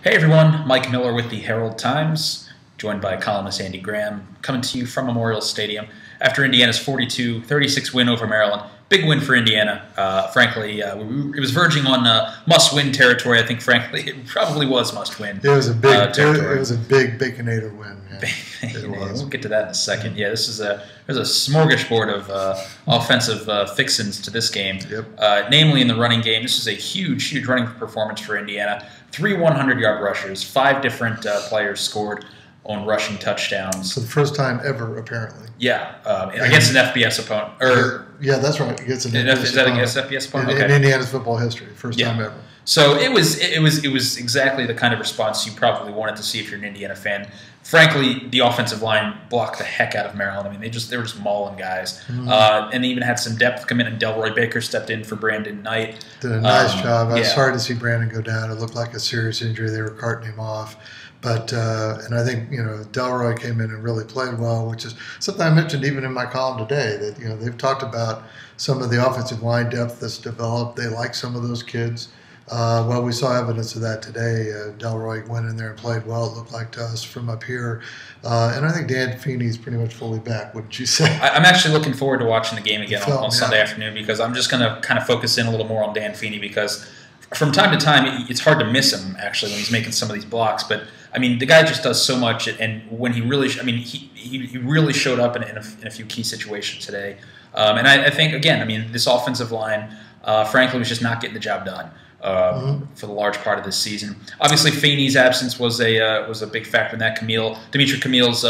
Hey everyone, Mike Miller with the Herald-Times, joined by columnist Andy Graham, coming to you from Memorial Stadium after Indiana's 42-36 win over Maryland. Big win for Indiana. Frankly, it was verging on must-win territory. I think, frankly, it probably was must-win. It was a big territory. It was a big Baconator win. It was. We'll get to that in a second. Yeah, there's a smorgasbord of offensive fixins to this game. Yep. Namely, in the running game, this is a huge running performance for Indiana. 3 100-yard rushers. 5 different players scored on rushing touchdowns. For the first time ever, apparently. Yeah, against an FBS opponent. Yeah, that's right. Against an Is that against FBS opponent? In Indiana's football history, first time ever. So it was exactly the kind of response you probably wanted to see if you're an Indiana fan. Frankly, the offensive line blocked the heck out of Maryland. I mean, they were just mauling guys, and they even had some depth come in. And Delroy Baker stepped in for Brandon Knight. Did a nice job. I was sorry to see Brandon go down. It looked like a serious injury. They were carting him off. But and I think Delroy came in and really played well, which is something I mentioned even in my column today. That they've talked about some of the offensive line depth that's developed. They like some of those kids. Well, we saw evidence of that today. Delroy went in there and played well, it looked like to us from up here. And I think Dan Feeney's pretty much fully back, wouldn't you say? I'm actually looking forward to watching the game again on Sunday afternoon, because I'm just going to kind of focus in a little more on Dan Feeney, because from time to time it's hard to miss him, actually, when he's making some of these blocks. But, I mean, the guy just does so much. And when he really he really showed up in a few key situations today. And I think, again, I mean, this offensive line, frankly, was just not getting the job done. For the large part of this season. Obviously, Feeney's absence was a big factor in that. Dimitri Camille's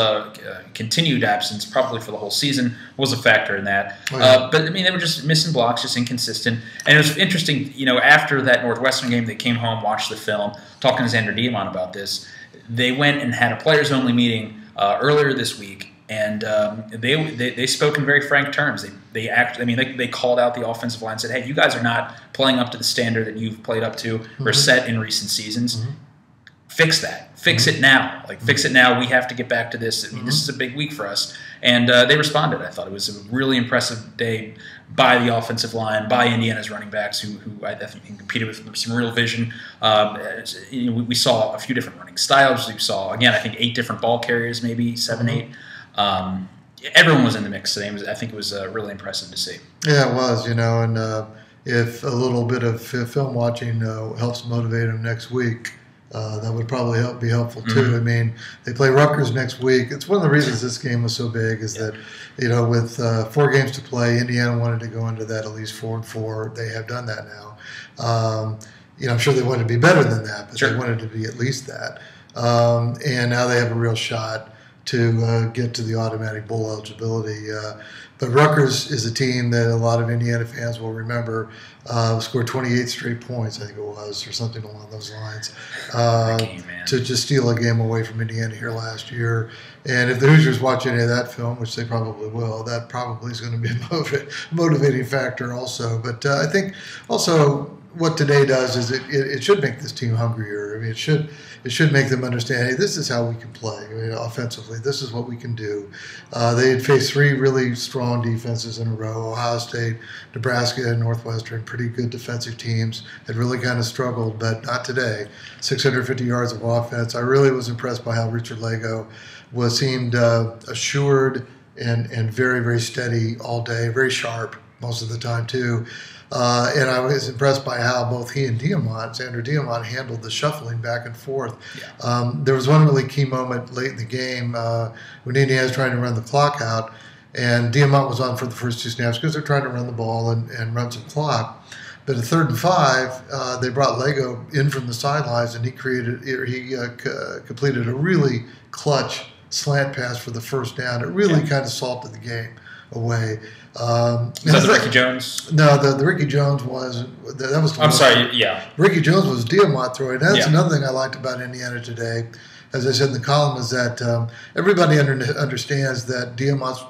continued absence, probably for the whole season, was a factor in that. But I mean, they were just missing blocks, just inconsistent. And it was interesting, after that Northwestern game, they came home, watched the film, talking to Xander Diamant about this. They went and had a players-only meeting earlier this week. And they spoke in very frank terms. They called out the offensive line and said, "Hey, you guys are not playing up to the standard that you've played up to or set in recent seasons. Fix that. Fix it now. Fix it now. We have to get back to this. I mean, this is a big week for us." And they responded. I thought it was a really impressive day by the offensive line, by Indiana's running backs, who I think competed with some real vision. We saw a few different running styles. We saw, again, I think 8 different ball carriers, maybe 7, 8. Everyone was in the mix today. I think it was really impressive to see. Yeah, it was, and if a little bit of film watching helps motivate them next week, that would probably be helpful too. I mean, they play Rutgers next week. It's one of the reasons this game was so big is that, with 4 games to play, Indiana wanted to go into that at least 4-4. They have done that now. I'm sure they wanted to be better than that, but they wanted to be at least that. And now they have a real shot to get to the automatic bowl eligibility. But Rutgers is a team that a lot of Indiana fans will remember scored 28 straight points, I think it was, or something along those lines, to just steal a game away from Indiana here last year. And if the Hoosiers watch any of that film, which they probably will, that probably is going to be a motivating factor also. But I think also what today does is it should make this team hungrier. I mean, it should make them understand, hey, this is how we can play. I mean, offensively, this is what we can do. They had faced 3 really strong defenses in a row: Ohio State, Nebraska, and Northwestern. Pretty good defensive teams. Had really kind of struggled, but not today. 650 yards of offense. I really was impressed by how Richard Lego seemed assured and very, very steady all day. Very sharp most of the time too. And I was impressed by how both he and Xander Diamant, handled the shuffling back and forth. There was one really key moment late in the game when Indiana was trying to run the clock out, and Diamant was on for the first 2 snaps because they're trying to run the ball and run some clock. But at 3rd and 5, they brought Lego in from the sidelines, and he completed a really clutch slant pass for the first down. It really kind of salted the game away. Is that the Ricky Jones? No, the Ricky Jones was that was. I'm sorry. Yeah, Ricky Jones was Diamant throwing. That's another thing I liked about Indiana today. As I said in the column, is that everybody understands that Diamant's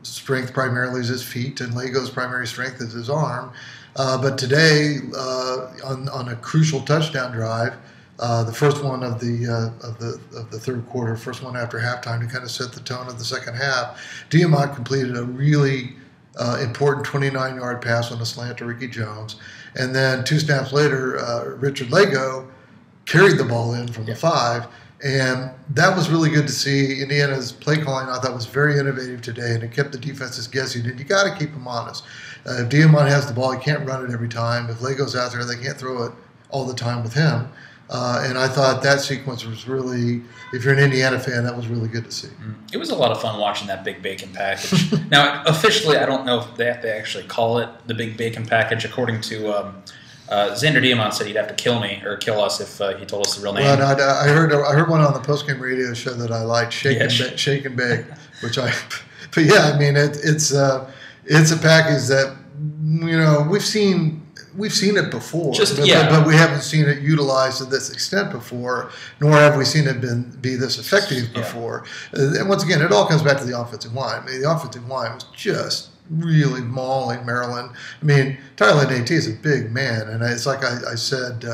strength primarily is his feet, and Lego's primary strength is his arm. But today, on a crucial touchdown drive, the first one of the third quarter, first one after halftime, to kind of set the tone of the second half, Diamant completed a really important 29-yard pass on a slant to Ricky Jones. And then 2 snaps later, Richard Lego carried the ball in from the 5. And that was really good to see. Indiana's play calling, I thought, was very innovative today, and it kept the defenses guessing. And you got to keep them honest. If Diamond has the ball, he can't run it every time. If Lego's out there, they can't throw it all the time with him. And I thought that sequence was really, if you're an Indiana fan, that was really good to see. It was a lot of fun watching that Big Bacon package. Now, officially, I don't know if they have to actually call it the Big Bacon package. According to Xander Diamond said he'd have to kill me or kill us if he told us the real name. Well, I heard one on the postgame radio show that I liked, Shake and Bake, which I. But yeah, I mean it's a package that we've seen it before, but we haven't seen it utilized to this extent before, nor have we seen it be this effective before. And once again, it all comes back to the offensive line. I mean, the offensive line was just really mauling Maryland. I mean, Tyler Nate is a big man, and it's like I said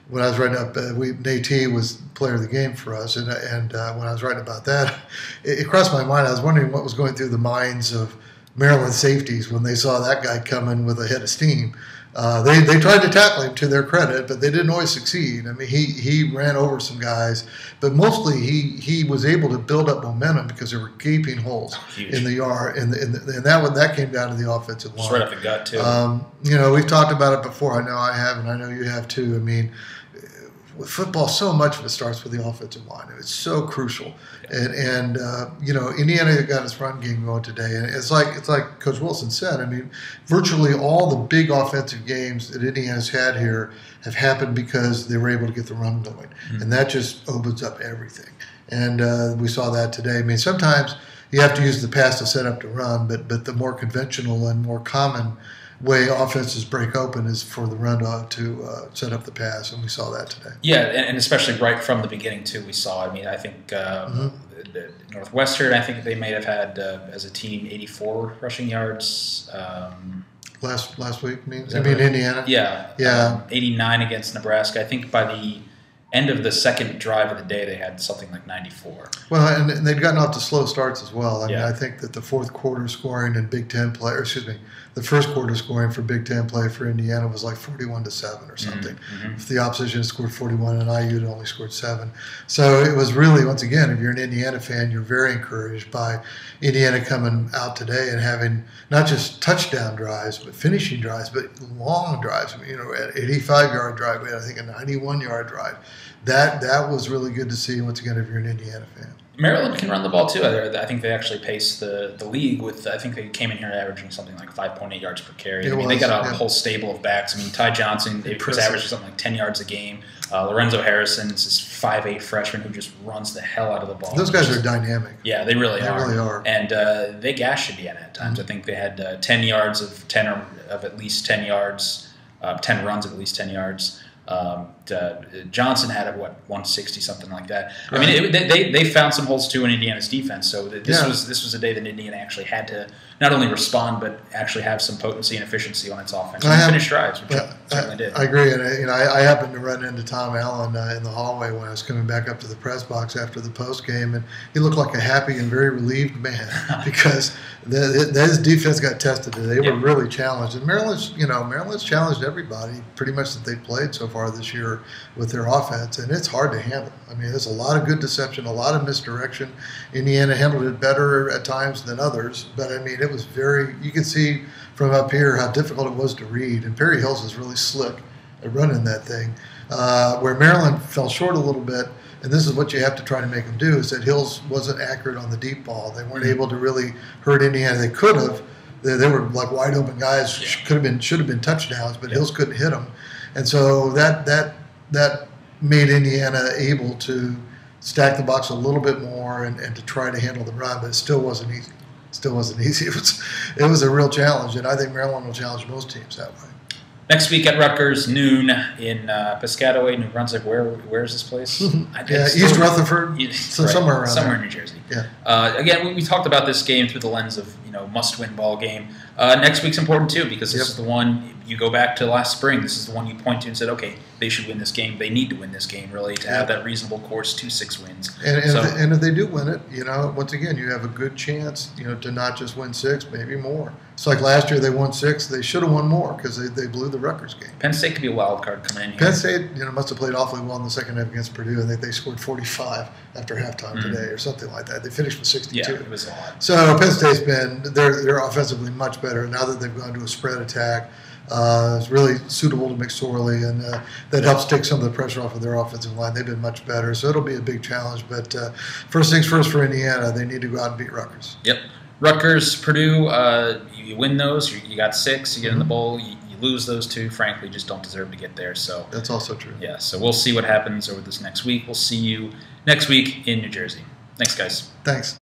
when I was writing up, Nate was player of the game for us, and when I was writing about that, it crossed my mind. I was wondering what was going through the minds of Maryland safeties when they saw that guy coming with a head of steam. They tried to tackle him, to their credit, but they didn't always succeed. I mean, he ran over some guys, but mostly he was able to build up momentum because there were gaping holes in the yard, and that came down to the offensive line. Just right up the gut too. We've talked about it before. I know I have, and I know you have too. I mean, with football, so much of it starts with the offensive line. It's so crucial. And Indiana got its run game going today, and it's like Coach Wilson said. I mean, virtually all the big offensive games that Indiana's had here have happened because they were able to get the run going, and that just opens up everything. And we saw that today. I mean, sometimes you have to use the pass to set up the run, but the more conventional and more common way offenses break open is for the run to set up the pass, and we saw that today. Yeah, and especially right from the beginning too, we saw. I mean, I think Northwestern, I think they may have had as a team 84 rushing yards. Last week, Indiana. Yeah. 89 against Nebraska. I think by the end of the second drive of the day, they had something like 94. Well, and they'd gotten off to slow starts as well. I mean, I think that the fourth quarter scoring in Big Ten play, the first quarter scoring for Big Ten play for Indiana was like 41-7 or something. If the opposition scored 41 and IU had only scored 7. So it was really, once again, if you're an Indiana fan, you're very encouraged by Indiana coming out today and having not just touchdown drives, but finishing drives, but long drives. I mean, an 85-yard drive, we had, I think, a 91-yard drive. That was really good to see, once again, if you're an Indiana fan. Maryland can run the ball too. I think they actually paced the league with. I think they came in here averaging something like 5.8 yards per carry. They got a whole stable of backs. I mean, Ty Johnson was averaging something like 10 yards a game. Lorenzo Harrison is this 5'8" freshman who just runs the hell out of the ball. Those guys are dynamic. Yeah, they really are. And they gashed Indiana at times. I think they had 10 yards of at least 10 yards, 10 runs of at least 10 yards. Johnson had 160, something like that. Right. I mean, they found some holes too in Indiana's defense. So this was a day that Indiana actually had to not only respond but actually have some potency and efficiency on its offense. And finish drives, which it certainly did. I agree, and I happened to run into Tom Allen in the hallway when I was coming back up to the press box after the post game, and he looked like a happy and very relieved man because his defense got tested today. They were really challenged, and Maryland's challenged everybody pretty much that they've played so far this year with their offense, and it's hard to handle. I mean, there's a lot of good deception, a lot of misdirection. Indiana handled it better at times than others, but I mean, it was you could see from up here how difficult it was to read, and Perry Hills is really slick at running that thing. Where Maryland fell short a little bit, and this is what you have to try to make them do, is that Hills wasn't accurate on the deep ball. They weren't able to really hurt Indiana. They could have. They were like wide open guys, should have been touchdowns, but Hills couldn't hit them. And so that made Indiana able to stack the box a little bit more and to try to handle the run, but it still wasn't easy. It was a real challenge, and I think Maryland will challenge most teams that way. Next week at Rutgers, noon in Piscataway, New Brunswick. Where is this place? East Rutherford, somewhere around somewhere there. in New Jersey. Yeah. Again, we talked about this game through the lens of must-win ball game. Next week's important too because this is the one you go back to last spring. This is the one you point to and said, okay, they should win this game. They need to win this game, really, to have that reasonable course to 6 wins. And if they do win it, once again, you have a good chance, to not just win 6, maybe more. It's like last year they won 6. They should have won more because they blew the Rutgers game. Penn State could be a wild card coming in here. Penn State, must have played awfully well in the second half against Purdue. I think they scored 45 after halftime today or something like that. They finished with 62. Yeah, it was a lot. So Penn State's they're offensively much better now that they've gone to a spread attack. It's really suitable to McSorley, and that helps take some of the pressure off of their offensive line. They've been much better, so it'll be a big challenge. But first things first for Indiana, they need to go out and beat Rutgers. Yep. Rutgers, Purdue, you win those, you got 6, you get in the bowl, you lose those 2, frankly, just don't deserve to get there. So that's also true. Yeah, so we'll see what happens over this next week. We'll see you next week in New Jersey. Thanks, guys. Thanks.